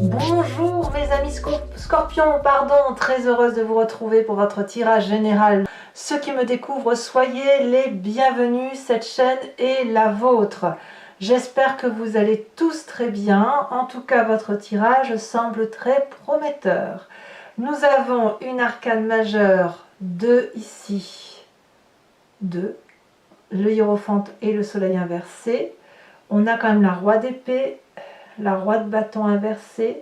Bonjour mes amis Scorpions, pardon, très heureuse de vous retrouver pour votre tirage général. Ceux qui me découvrent, soyez les bienvenus, cette chaîne est la vôtre. J'espère que vous allez tous très bien, en tout cas votre tirage semble très prometteur. Nous avons une arcane majeure, 2 ici, 2, le hiérophante et le soleil inversé. On a quand même la roi d'épée, la roi de bâton inversée,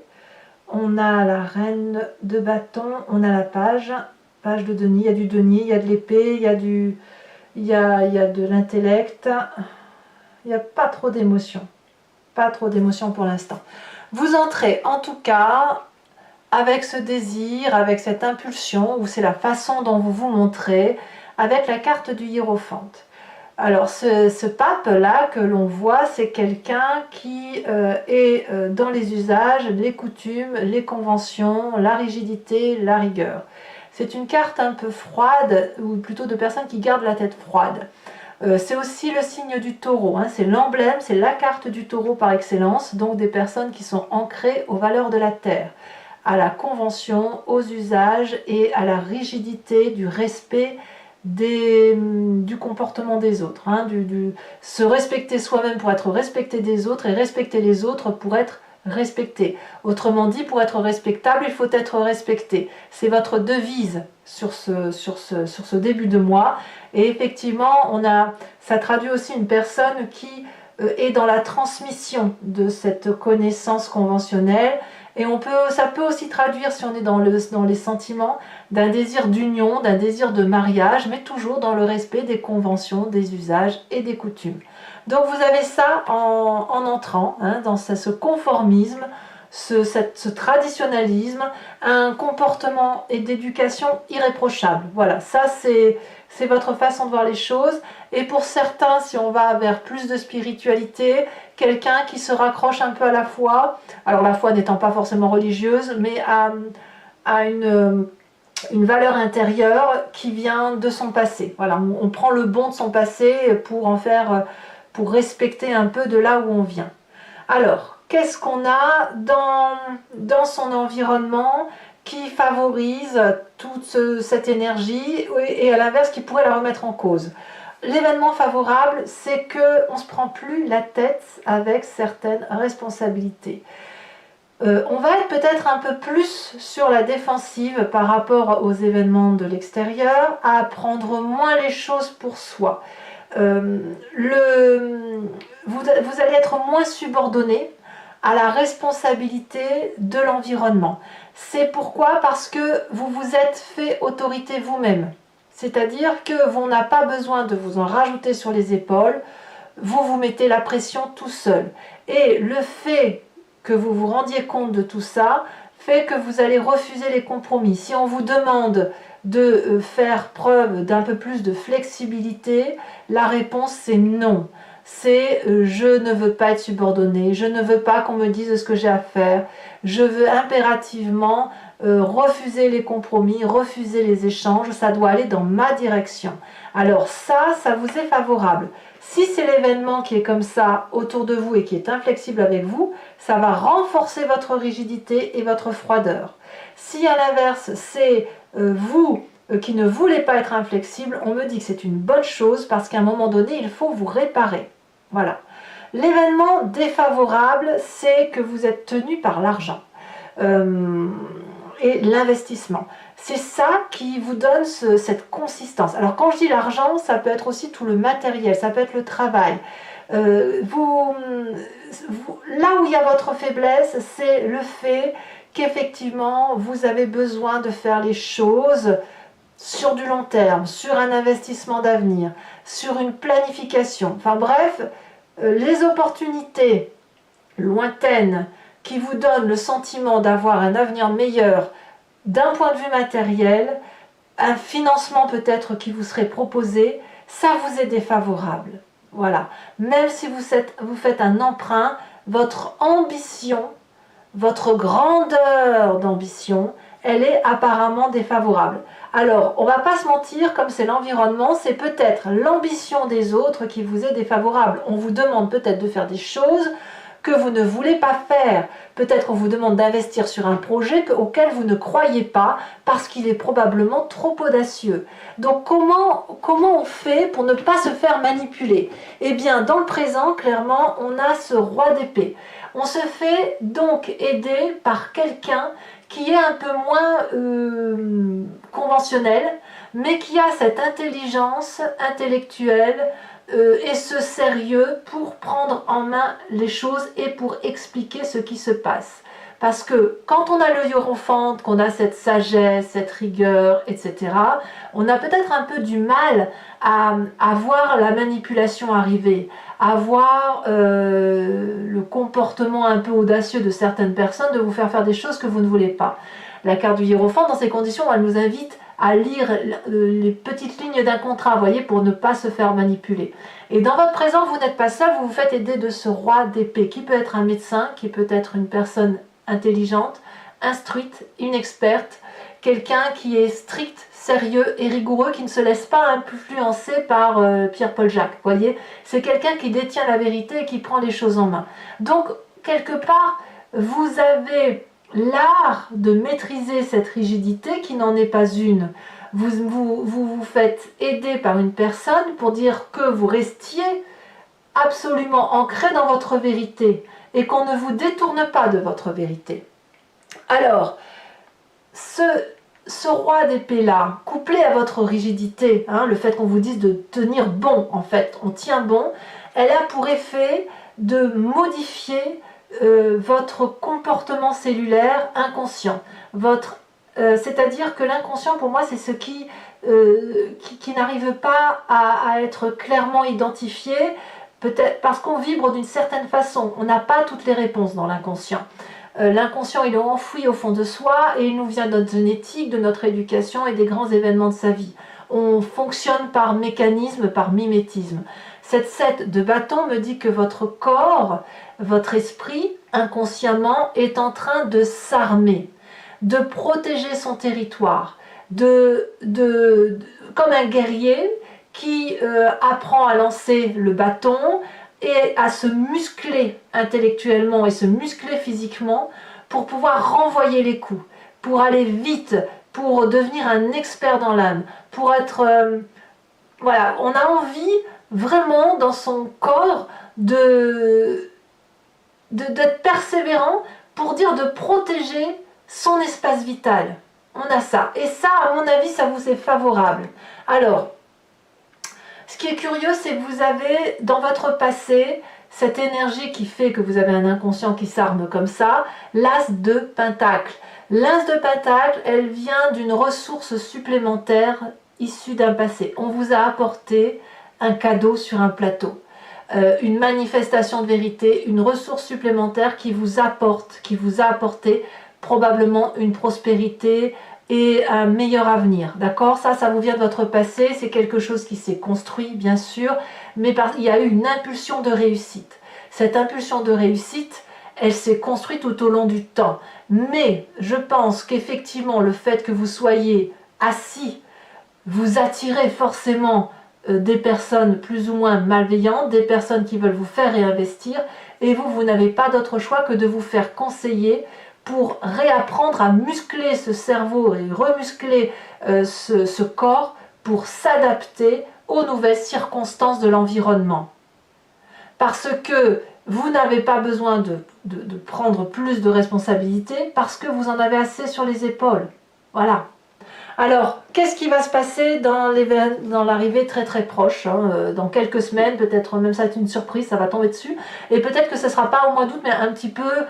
on a la reine de bâton, on a la page de denier, il y a du denier, il y a de l'épée, il y a de l'intellect, il n'y a pas trop d'émotions, pour l'instant. Vous entrez en tout cas avec ce désir, avec cette impulsion, ou c'est la façon dont vous vous montrez, avec la carte du hiérophante. Alors ce pape-là que l'on voit, c'est quelqu'un qui est dans les usages, les coutumes, les conventions, la rigidité, la rigueur. C'est une carte un peu froide, ou plutôt de personnes qui gardent la tête froide. C'est aussi le signe du taureau, hein, c'est l'emblème, c'est la carte du taureau par excellence, donc des personnes qui sont ancrées aux valeurs de la terre, à la convention, aux usages et à la rigidité du respect du comportement des autres, hein, se respecter soi-même pour être respecté des autres et respecter les autres pour être respecté. Autrement dit, pour être respectable, il faut être respecté. C'est votre devise sur ce début de mois. Et effectivement, ça traduit aussi une personne qui est dans la transmission de cette connaissance conventionnelle. Et ça peut aussi traduire, si on est dans les sentiments, d'un désir d'union, d'un désir de mariage, mais toujours dans le respect des conventions, des usages et des coutumes. Donc vous avez ça en entrant, hein, dans ce conformisme, ce traditionnalisme, un comportement et d'éducation irréprochable. Voilà, ça c'est votre façon de voir les choses. Et pour certains, si on va vers plus de spiritualité, quelqu'un qui se raccroche un peu à la foi, alors la foi n'étant pas forcément religieuse, mais à une valeur intérieure qui vient de son passé. Voilà, on prend le bon de son passé pour respecter un peu de là où on vient. Alors, qu'est-ce qu'on a dans son environnement qui favorise toute cette énergie et à l'inverse qui pourrait la remettre en cause? L'événement favorable, c'est qu'on ne se prend plus la tête avec certaines responsabilités. On va être peut-être un peu plus sur la défensive par rapport aux événements de l'extérieur, à prendre moins les choses pour soi. Vous allez être moins subordonné à la responsabilité de l'environnement. C'est pourquoi? Parce que vous vous êtes fait autorité vous-même. C'est-à-dire que vous n'avez pas besoin de vous en rajouter sur les épaules, vous vous mettez la pression tout seul. Et le fait que vous vous rendiez compte de tout ça fait que vous allez refuser les compromis. Si on vous demande de faire preuve d'un peu plus de flexibilité, la réponse c'est non. C'est je ne veux pas être subordonné, je ne veux pas qu'on me dise ce que j'ai à faire, je veux impérativement refuser les compromis, refuser les échanges, ça doit aller dans ma direction. Alors ça vous est favorable. Si c'est l'événement qui est comme ça autour de vous et qui est inflexible avec vous, ça va renforcer votre rigidité et votre froideur. Si à l'inverse, c'est vous qui ne voulez pas être inflexible, on me dit que c'est une bonne chose parce qu'à un moment donné, il faut vous réparer. Voilà. L'événement défavorable, c'est que vous êtes tenu par l'argent et l'investissement. C'est ça qui vous donne cette consistance. Alors quand je dis l'argent, ça peut être aussi tout le matériel, ça peut être le travail. Là où il y a votre faiblesse, c'est le fait qu'effectivement vous avez besoin de faire les choses sur du long terme, sur un investissement d'avenir, sur une planification. Enfin bref, les opportunités lointaines qui vous donnent le sentiment d'avoir un avenir meilleur d'un point de vue matériel, un financement peut-être qui vous serait proposé, ça vous est défavorable. Voilà. Même si vous faites un emprunt, votre ambition, votre grandeur d'ambition, elle est apparemment défavorable. Alors, on ne va pas se mentir, comme c'est l'environnement, c'est peut-être l'ambition des autres qui vous est défavorable. On vous demande peut-être de faire des choses que vous ne voulez pas faire. Peut-être on vous demande d'investir sur un projet auquel vous ne croyez pas parce qu'il est probablement trop audacieux. Donc comment on fait pour ne pas se faire manipuler? Eh bien, dans le présent, clairement, on a ce roi d'épée. On se fait donc aider par quelqu'un qui est un peu moins conventionnel, mais qui a cette intelligence intellectuelle et ce sérieux pour prendre en main les choses et pour expliquer ce qui se passe. Parce que quand on a le hiérophante, qu'on a cette sagesse, cette rigueur, etc., on a peut-être un peu du mal à voir la manipulation arriver, à voir le comportement un peu audacieux de certaines personnes de vous faire des choses que vous ne voulez pas. La carte du hiérophante, dans ces conditions, elle nous invite à lire les petites lignes d'un contrat, vous voyez, pour ne pas se faire manipuler. Et dans votre présent, vous n'êtes pas seul, vous vous faites aider de ce roi d'épée, qui peut être un médecin, qui peut être une personne intelligente, instruite, une experte, quelqu'un qui est strict, sérieux et rigoureux, qui ne se laisse pas influencer par Pierre-Paul Jacques, vous voyez. C'est quelqu'un qui détient la vérité et qui prend les choses en main. Donc, quelque part, vous avez l'art de maîtriser cette rigidité qui n'en est pas une. Vous faites aider par une personne pour dire que vous restiez absolument ancré dans votre vérité et qu'on ne vous détourne pas de votre vérité. Alors, ce roi d'épée là, couplé à votre rigidité, le fait qu'on vous dise de tenir bon, en fait, on tient bon, elle a pour effet de modifier votre comportement cellulaire inconscient. C'est-à-dire que l'inconscient, pour moi, c'est ce qui n'arrive pas à être clairement identifié, peut-être parce qu'on vibre d'une certaine façon. On n'a pas toutes les réponses dans l'inconscient. L'inconscient, il est enfoui au fond de soi et il nous vient de notre génétique, de notre éducation et des grands événements de sa vie. On fonctionne par mécanisme, par mimétisme. Cette 7 de bâton me dit que votre corps, votre esprit, inconsciemment, est en train de s'armer, de protéger son territoire, comme un guerrier qui apprend à lancer le bâton et à se muscler intellectuellement et se muscler physiquement pour pouvoir renvoyer les coups, pour aller vite, pour devenir un expert dans l'âme, pour être... voilà, on a envie vraiment dans son corps d'être persévérant pour dire de protéger son espace vital. On a ça. Et ça, à mon avis, ça vous est favorable. Alors, ce qui est curieux, c'est que vous avez dans votre passé cette énergie qui fait que vous avez un inconscient qui s'arme comme ça, l'as de pentacle. L'as de pentacle, elle vient d'une ressource supplémentaire issue d'un passé. On vous a apporté un cadeau sur un plateau, une manifestation de vérité, une ressource supplémentaire qui vous a apporté probablement une prospérité et un meilleur avenir, d'accord? Ça vous vient de votre passé, c'est quelque chose qui s'est construit, bien sûr, mais il y a eu une impulsion de réussite. Cette impulsion de réussite, elle s'est construite tout au long du temps. Mais je pense qu'effectivement, le fait que vous soyez assis, vous attirez forcément des personnes plus ou moins malveillantes, des personnes qui veulent vous faire réinvestir, et vous n'avez pas d'autre choix que de vous faire conseiller pour réapprendre à muscler ce cerveau et remuscler ce corps pour s'adapter aux nouvelles circonstances de l'environnement. Parce que vous n'avez pas besoin de prendre plus de responsabilités parce que vous en avez assez sur les épaules. Voilà. Alors, qu'est-ce qui va se passer dans l'arrivée très très proche, dans quelques semaines, peut-être même ça va être une surprise, ça va tomber dessus, et peut-être que ce ne sera pas au mois d'août, mais un petit peu,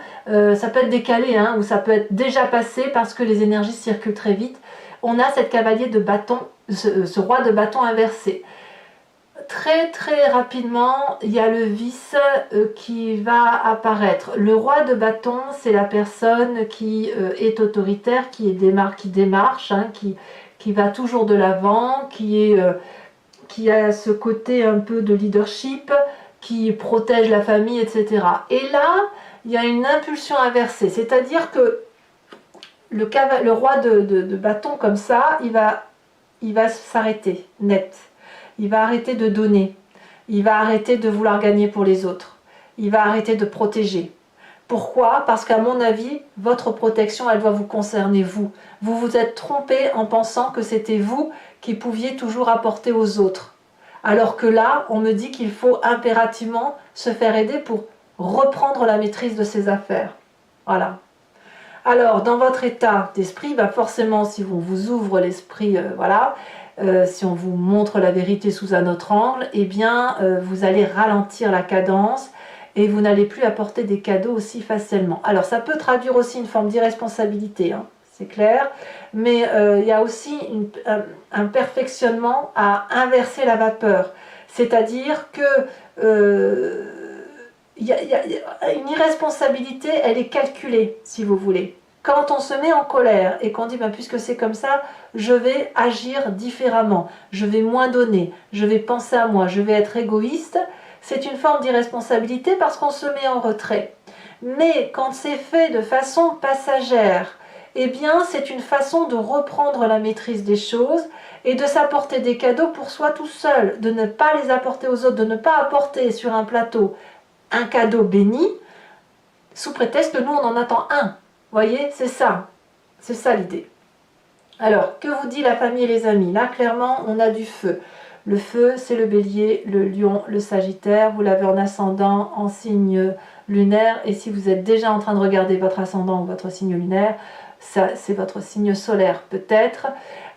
ça peut être décalé, ou ça peut être déjà passé parce que les énergies circulent très vite. On a cette cavalier de bâton, ce roi de bâton inversé. Très très rapidement, il y a le vice qui va apparaître. Le roi de bâton, c'est la personne qui est autoritaire, qui démarche, qui va toujours de l'avant, qui a ce côté un peu de leadership, qui protège la famille, etc. Et là, il y a une impulsion inversée, c'est-à-dire que le roi de bâton comme ça, il va s'arrêter net. Il va arrêter de donner. Il va arrêter de vouloir gagner pour les autres. il va arrêter de protéger. Pourquoi? Parce qu'à mon avis, votre protection, elle doit vous concerner vous. Vous vous êtes trompé en pensant que c'était vous qui pouviez toujours apporter aux autres. Alors que là, on me dit qu'il faut impérativement se faire aider pour reprendre la maîtrise de ses affaires. Voilà. Alors, dans votre état d'esprit, bah forcément, si on vous ouvre l'esprit, si on vous montre la vérité sous un autre angle, eh bien, vous allez ralentir la cadence et vous n'allez plus apporter des cadeaux aussi facilement. Alors, ça peut traduire aussi une forme d'irresponsabilité, hein, c'est clair, mais il y a aussi un perfectionnement à inverser la vapeur. C'est-à-dire que une irresponsabilité, elle est calculée, si vous voulez. Quand on se met en colère et qu'on dit ben, puisque c'est comme ça, je vais agir différemment, je vais moins donner, je vais penser à moi, je vais être égoïste, c'est une forme d'irresponsabilité parce qu'on se met en retrait. Mais quand c'est fait de façon passagère, eh bien c'est une façon de reprendre la maîtrise des choses et de s'apporter des cadeaux pour soi tout seul, de ne pas les apporter aux autres, de ne pas apporter sur un plateau un cadeau béni, sous prétexte que nous on en attend un. Vous voyez, c'est ça l'idée. Alors, que vous dit la famille et les amis? Là, clairement, on a du feu. Le feu, c'est le bélier, le lion, le sagittaire. Vous l'avez en ascendant, en signe lunaire. Et si vous êtes déjà en train de regarder votre ascendant ou votre signe lunaire, ça, c'est votre signe solaire, peut-être.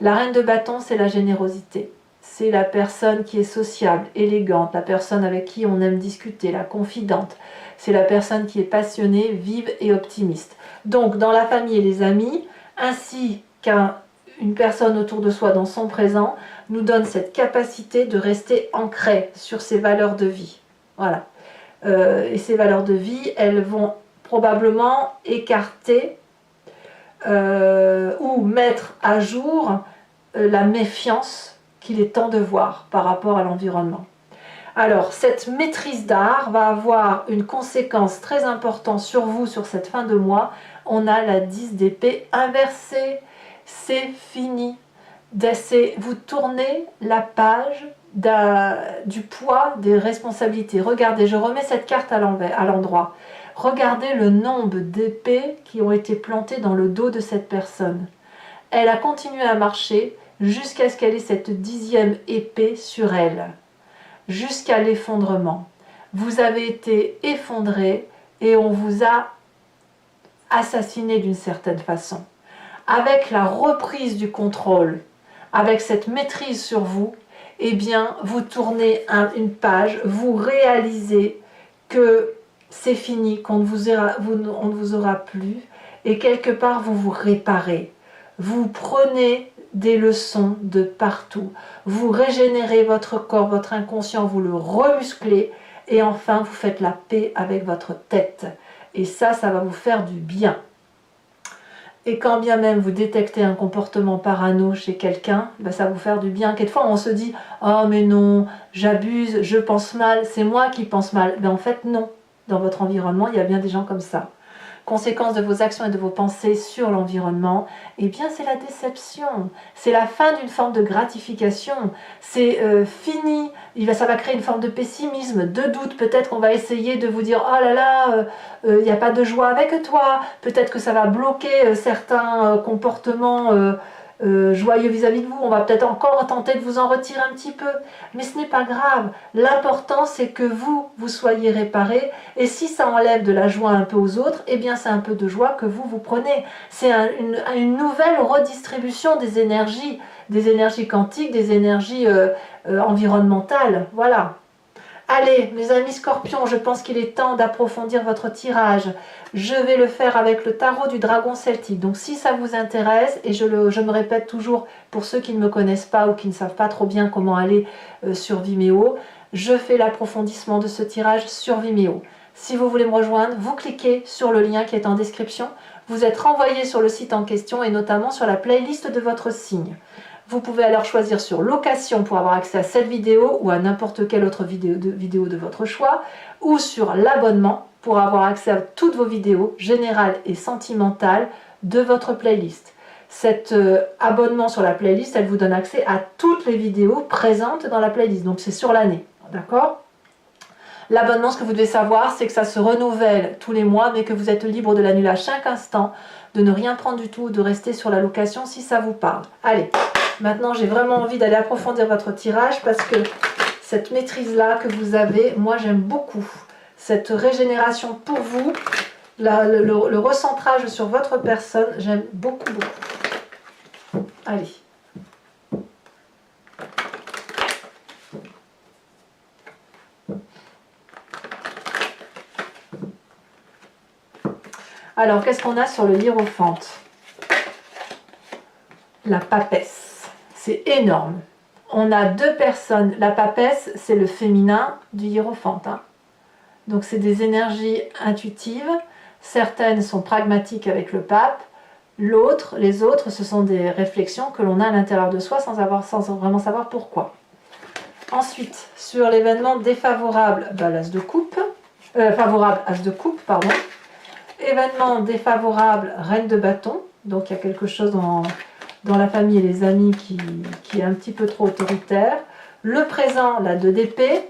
La reine de bâton, c'est la générosité. C'est la personne qui est sociable, élégante, la personne avec qui on aime discuter, la confidente. C'est la personne qui est passionnée, vive et optimiste. Donc, dans la famille et les amis, ainsi qu'une personne autour de soi dans son présent, nous donne cette capacité de rester ancré sur ses valeurs de vie. Voilà. Et ces valeurs de vie, elles vont probablement écarter ou mettre à jour la méfiance qu'il est temps de voir par rapport à l'environnement. Alors, cette maîtrise d'art va avoir une conséquence très importante sur vous, sur cette fin de mois. On a la 10 d'épée inversée. C'est fini. Vous tournez la page du poids des responsabilités. Regardez, je remets cette carte à l'endroit. Regardez le nombre d'épées qui ont été plantées dans le dos de cette personne. Elle a continué à marcher jusqu'à ce qu'elle ait cette 10e épée sur elle. Jusqu'à l'effondrement. Vous avez été effondré et on vous a assassiné d'une certaine façon. Avec la reprise du contrôle, avec cette maîtrise sur vous, eh bien, vous tournez une page, vous réalisez que c'est fini, qu'on ne vous aura plus, et quelque part, vous vous réparez. Vous prenez des leçons de partout. Vous régénérez votre corps, votre inconscient, vous le remusclez, et enfin, vous faites la paix avec votre tête. Et ça va vous faire du bien. Et quand bien même vous détectez un comportement parano chez quelqu'un, ça va vous faire du bien. Quelquefois on se dit « Oh mais non, j'abuse, je pense mal, c'est moi qui pense mal ». Mais en fait non, dans votre environnement il y a bien des gens comme ça. Conséquence de vos actions et de vos pensées sur l'environnement, eh bien c'est la déception, c'est la fin d'une forme de gratification, c'est fini, ça va créer une forme de pessimisme, de doute, peut-être qu'on va essayer de vous dire « Oh là là, il n'y a pas de joie avec toi », peut-être que ça va bloquer certains comportements joyeux vis-à-vis de vous, on va peut-être encore tenter de vous en retirer un petit peu, mais ce n'est pas grave, l'important c'est que vous soyez réparés, et si ça enlève de la joie un peu aux autres, eh bien c'est un peu de joie que vous prenez, c'est une nouvelle redistribution des énergies quantiques, des énergies environnementales, voilà. Allez, mes amis scorpions, je pense qu'il est temps d'approfondir votre tirage. Je vais le faire avec le tarot du dragon celtique. Donc si ça vous intéresse, et je me répète toujours pour ceux qui ne me connaissent pas ou qui ne savent pas trop bien comment aller sur Vimeo, je fais l'approfondissement de ce tirage sur Vimeo. Si vous voulez me rejoindre, vous cliquez sur le lien qui est en description. Vous êtes renvoyé sur le site en question et notamment sur la playlist de votre signe. Vous pouvez alors choisir sur location pour avoir accès à cette vidéo ou à n'importe quelle autre vidéo de votre choix, ou sur l'abonnement pour avoir accès à toutes vos vidéos générales et sentimentales de votre playlist. Cet abonnement sur la playlist, elle vous donne accès à toutes les vidéos présentes dans la playlist, donc c'est sur l'année, d'accord ? L'abonnement, ce que vous devez savoir, c'est que ça se renouvelle tous les mois, mais que vous êtes libre de l'annuler à chaque instant, de ne rien prendre du tout, de rester sur la location si ça vous parle. Allez, maintenant j'ai vraiment envie d'aller approfondir votre tirage parce que cette maîtrise-là que vous avez, moi j'aime beaucoup. Cette régénération pour vous, le recentrage sur votre personne, j'aime beaucoup, beaucoup. Allez. Alors, qu'est-ce qu'on a sur le hiérophante? La papesse. C'est énorme. On a deux personnes. La papesse, c'est le féminin du hiérophante. Hein. Donc, c'est des énergies intuitives. Certaines sont pragmatiques avec le pape. Les autres, ce sont des réflexions que l'on a à l'intérieur de soi sans vraiment savoir pourquoi. Ensuite, sur l'événement défavorable, l'as de coupe. Favorable, as de coupe, pardon. Événement défavorable, reine de bâton. Donc il y a quelque chose dans la famille et les amis qui est un petit peu trop autoritaire. Le présent, la 2 d'épée.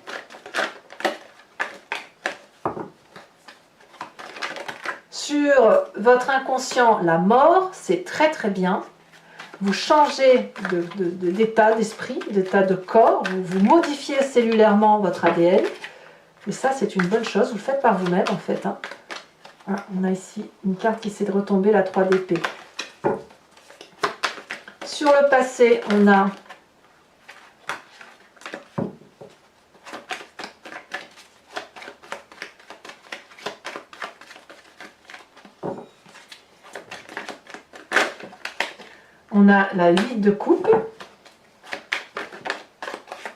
Sur votre inconscient, la mort, c'est très très bien. Vous changez d'état d'esprit, d'état de corps. Vous modifiez cellulairement votre ADN. Et ça, c'est une bonne chose. Vous le faites par vous-même en fait. Hein. On a ici une carte qui essaie de retomber, la 3 d'épée. Sur le passé, on a la 8 de coupe.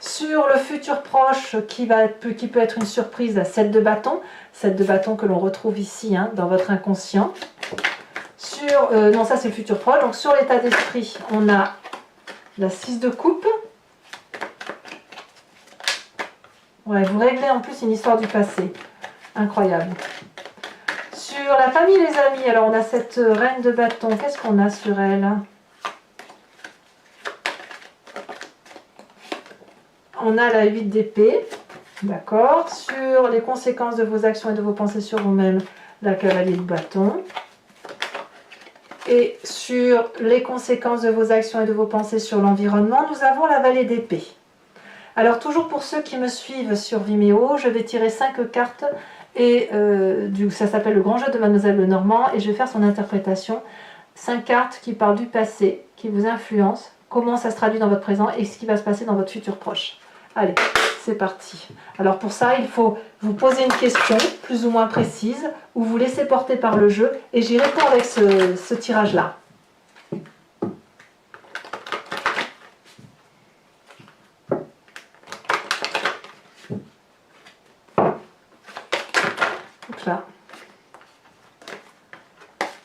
Sur le futur proche, qui peut être une surprise, la 7 de bâton. 7 de bâton que l'on retrouve ici, hein, dans votre inconscient. Non, ça c'est le futur proche. Donc sur l'état d'esprit, on a la 6 de coupe. Ouais, vous réglez en plus une histoire du passé. Incroyable. Sur la famille, les amis, alors on a cette reine de bâton. Qu'est-ce qu'on a sur elle? On a la 8 d'épée. D'accord. Sur les conséquences de vos actions et de vos pensées sur vous-même, la cavalier de bâton. Et sur les conséquences de vos actions et de vos pensées sur l'environnement, nous avons la vallée d'épée. Alors toujours pour ceux qui me suivent sur Vimeo, je vais tirer 5 cartes et ça s'appelle le grand jeu de Mademoiselle Lenormand et je vais faire son interprétation. 5 cartes qui parlent du passé, qui vous influencent, comment ça se traduit dans votre présent et ce qui va se passer dans votre futur proche. Allez, c'est parti. Alors pour ça, il faut vous poser une question plus ou moins précise ou vous laisser porter par le jeu et j'y réponds avec ce tirage-là. Donc là.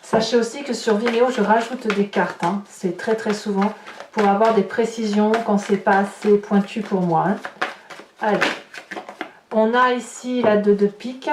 Sachez aussi que sur Vimeo, je rajoute des cartes. Hein. C'est très très souvent pour avoir des précisions quand c'est pas assez pointu pour moi. Hein. Allez, on a ici la 2 de pique.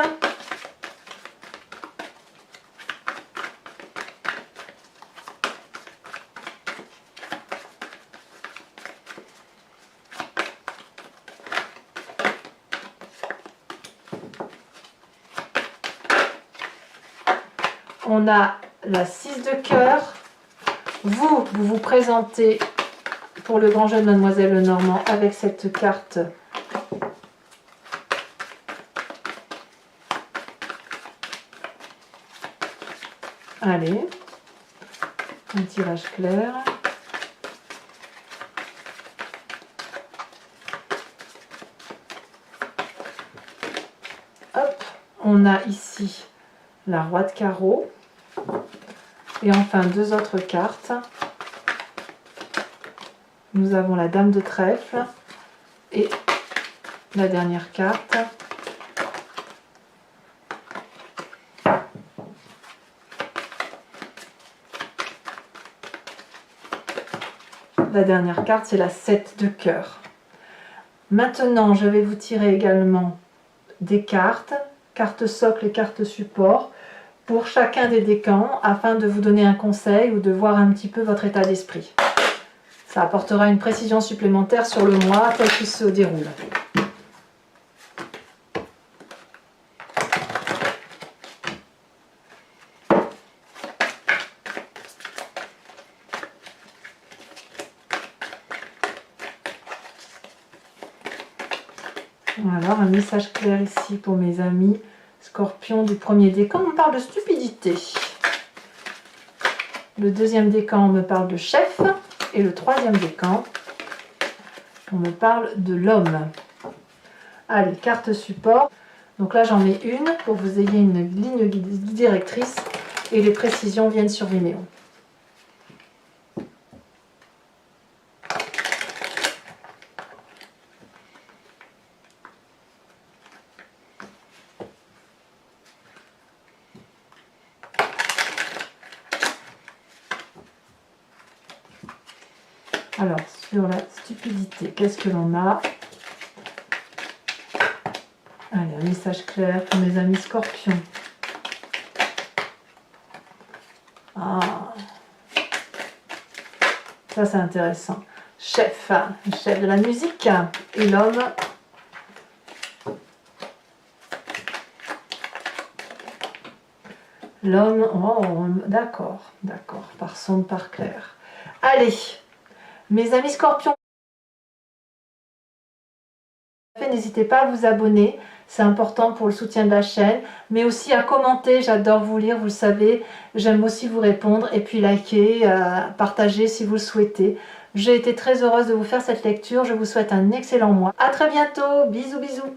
On a la 6 de cœur. Vous vous présentez pour le grand jeu de Mademoiselle Lenormand avec cette carte. Allez, un tirage clair. Hop, on a ici la roi de carreau. Et enfin, 2 autres cartes. Nous avons la dame de trèfle et la dernière carte. La dernière carte, c'est la 7 de cœur. Maintenant, je vais vous tirer également des cartes socle et cartes support, pour chacun des décans afin de vous donner un conseil ou de voir un petit peu votre état d'esprit. Ça apportera une précision supplémentaire sur le mois tel qu'il se déroule. Alors, un message clair ici pour mes amis Scorpion du premier décan. On parle de stupidité. Le deuxième décan, on me parle de chef. Et le troisième décan, on me parle de l'homme. Allez, carte support. Donc là, j'en mets une pour que vous ayez une ligne directrice. Et les précisions viennent sur Vimeo. Alors, sur la stupidité, qu'est-ce que l'on a? Allez, un message clair pour mes amis Scorpions. Ah, ça c'est intéressant. Chef, chef de la musique. Et l'homme. L'homme, oh, d'accord, par sombre, par clair. Allez, mes amis Scorpions, n'hésitez pas à vous abonner, c'est important pour le soutien de la chaîne, mais aussi à commenter, j'adore vous lire, vous le savez, j'aime aussi vous répondre, et puis liker, partager si vous le souhaitez. J'ai été très heureuse de vous faire cette lecture, je vous souhaite un excellent mois. À très bientôt, bisous bisous.